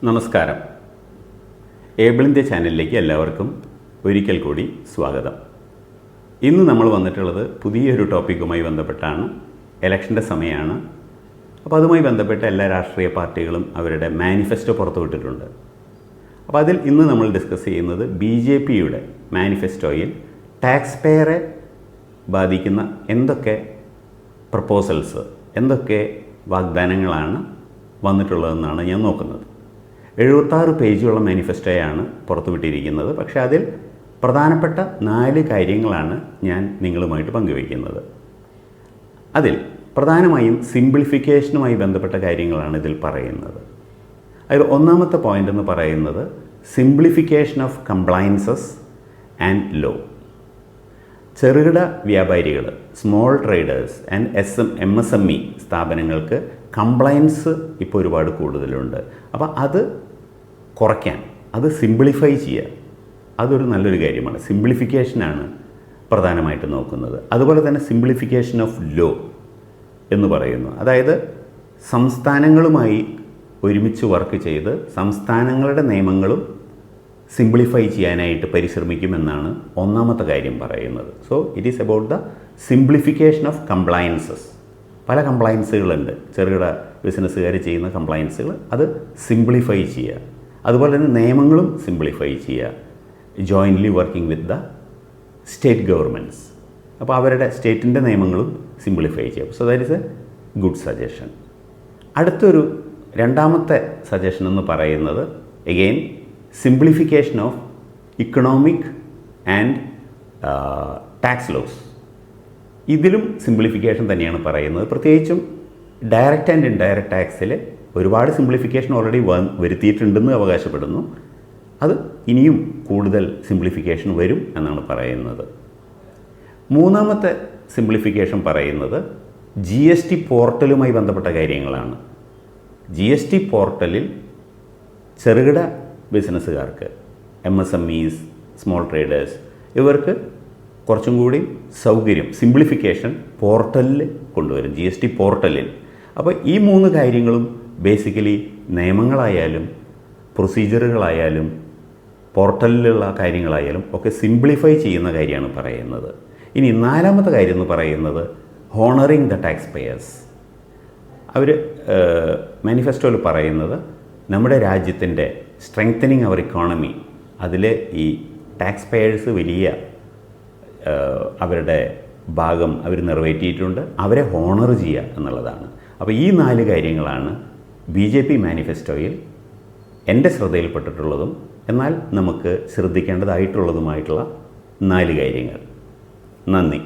നമസ്കാരം. Able India ചാനലിലേക്ക് എല്ലാവർക്കും ഒരിക്കൽ കൂടി സ്വാഗതം. ഇന്ന് നമ്മൾ വന്നിട്ടുള്ളത് പുതിയൊരു ടോപ്പിക്കുമായി ബന്ധപ്പെട്ടാണ്. ഇലക്ഷൻ്റെ സമയമാണ്. അപ്പോൾ അതുമായി ബന്ധപ്പെട്ട എല്ലാ രാഷ്ട്രീയ പാർട്ടികളും അവരുടെ മാനിഫെസ്റ്റോ പുറത്തുവിട്ടിട്ടുണ്ട്. അപ്പോൾ അതിൽ ഇന്ന് നമ്മൾ ഡിസ്കസ് ചെയ്യുന്നത് BJPയുടെ മാനിഫെസ്റ്റോയിൽ ടാക്സ് പേയറെ ബാധിക്കുന്ന എന്തൊക്കെ പ്രപ്പോസൽസ്, എന്തൊക്കെ വാഗ്ദാനങ്ങളാണ് വന്നിട്ടുള്ളതെന്നാണ് ഞാൻ നോക്കുന്നത്. 76 പേജുള്ള മാനിഫെസ്റ്റോയാണ് പുറത്തുവിട്ടിരിക്കുന്നത്. പക്ഷേ അതിൽ പ്രധാനപ്പെട്ട 4 കാര്യങ്ങളാണ് ഞാൻ നിങ്ങളുമായിട്ട് പങ്കുവയ്ക്കുന്നത്. അതിൽ പ്രധാനമായും സിംപ്ലിഫിക്കേഷനുമായി ബന്ധപ്പെട്ട കാര്യങ്ങളാണ് ഇതിൽ പറയുന്നത്. അതിൽ ഒന്നാമത്തെ പോയിൻ്റ് എന്ന് പറയുന്നത് simplification of compliances and law. ചെറുകിട വ്യാപാരികൾ, സ്മോൾ ട്രേഡേഴ്സ് ആൻഡ് MSME സ്ഥാപനങ്ങൾക്ക് കംപ്ലയൻസ് ഇപ്പോൾ ഒരുപാട് കൂടുതലുണ്ട്. അപ്പോൾ അത് കുറയ്ക്കാൻ, അത് സിംപ്ലിഫൈ ചെയ്യുക, അതൊരു നല്ലൊരു കാര്യമാണ്. സിംപ്ലിഫിക്കേഷനാണ് പ്രധാനമായിട്ട് നോക്കുന്നത്. അതുപോലെ തന്നെ സിംപ്ലിഫിക്കേഷൻ ഓഫ് ലോ എന്ന് പറയുന്നു. അതായത് സംസ്ഥാനങ്ങളുമായി ഒരുമിച്ച് വർക്ക് ചെയ്ത് സംസ്ഥാനങ്ങളുടെ നിയമങ്ങളും സിംപ്ലിഫൈ ചെയ്യാനായിട്ട് പരിശ്രമിക്കുമെന്നാണ് ഒന്നാമത്തെ കാര്യം പറയുന്നത്. So it is about the simplification of compliances. പല കംപ്ലയൻസുകളുണ്ട്, ചെറുകിട ബിസിനസ്സുകാർ ചെയ്യുന്ന കംപ്ലയൻസുകൾ, അത് സിംപ്ലിഫൈ ചെയ്യുക. അതുപോലെ തന്നെ നിയമങ്ങളും സിംപ്ലിഫൈ ചെയ്യുക, jointly working with the state governments. അപ്പോൾ അവരുടെ സ്റ്റേറ്റിൻ്റെ നിയമങ്ങളും സിംപ്ലിഫൈ ചെയ്യുക. So that is a good suggestion. അടുത്തൊരു രണ്ടാമത്തെ സജഷൻ എന്ന് പറയുന്നത് again simplification of economic and tax laws. ഇതിലും സിംപ്ലിഫിക്കേഷൻ തന്നെയാണ് പറയുന്നത്. പ്രത്യേകിച്ചും ഡയറക്റ്റ് ആൻഡ് ഇൻഡയറക്റ്റ് ടാക്സിൽ ഒരുപാട് സിംപ്ലിഫിക്കേഷൻ ഓൾറെഡി വരുത്തിയിട്ടുണ്ടെന്ന് അവകാശപ്പെടുന്നു. അത് ഇനിയും കൂടുതൽ സിംപ്ലിഫിക്കേഷൻ വരും എന്നാണ് പറയുന്നത്. മൂന്നാമത്തെ സിംപ്ലിഫിക്കേഷൻ പറയുന്നത് GST പോർട്ടലുമായി ബന്ധപ്പെട്ട കാര്യങ്ങളാണ്. GST പോർട്ടലിൽ ചെറുകിട ബിസിനസ്സുകാർക്ക്, MSMEs, സ്മോൾ ട്രേഡേഴ്സ്, ഇവർക്ക് കുറച്ചും കൂടി സൗകര്യം, സിംപ്ലിഫിക്കേഷൻ പോർട്ടലിൽ കൊണ്ടുവരും, GST പോർട്ടലിൽ. അപ്പോൾ ഈ 3 കാര്യങ്ങളും ബേസിക്കലി നിയമങ്ങളായാലും പ്രൊസീജിയറുകളായാലും പോർട്ടലിലുള്ള കാര്യങ്ങളായാലും ഒക്കെ സിംപ്ലിഫൈ ചെയ്യുന്ന കാര്യമാണ് പറയുന്നത്. ഇനി നാലാമത്തെ കാര്യം എന്ന് പറയുന്നത് ഹോണറിങ് ദ ടാക്സ് പേയേഴ്സ്. അവർ മാനിഫെസ്റ്റോയിൽ പറയുന്നത് നമ്മുടെ രാജ്യത്തിൻ്റെ സ്ട്രെങ്തനിങ് അവർ ഇക്കോണമി, അതിൽ ഈ ടാക്സ് പേയേഴ്സ് വലിയ അവരുടെ ഭാഗം അവർ നിറവേറ്റിയിട്ടുണ്ട്, അവരെ ഹോണർ ചെയ്യുക എന്നുള്ളതാണ്. അപ്പോൾ ഈ 4 കാര്യങ്ങളാണ് BJP മാനിഫെസ്റ്റോയിൽ എൻ്റെ ശ്രദ്ധയിൽപ്പെട്ടിട്ടുള്ളതും എന്നാൽ നമുക്ക് ശ്രദ്ധിക്കേണ്ടതായിട്ടുള്ളതുമായിട്ടുള്ള 4 കാര്യങ്ങൾ. നന്ദി.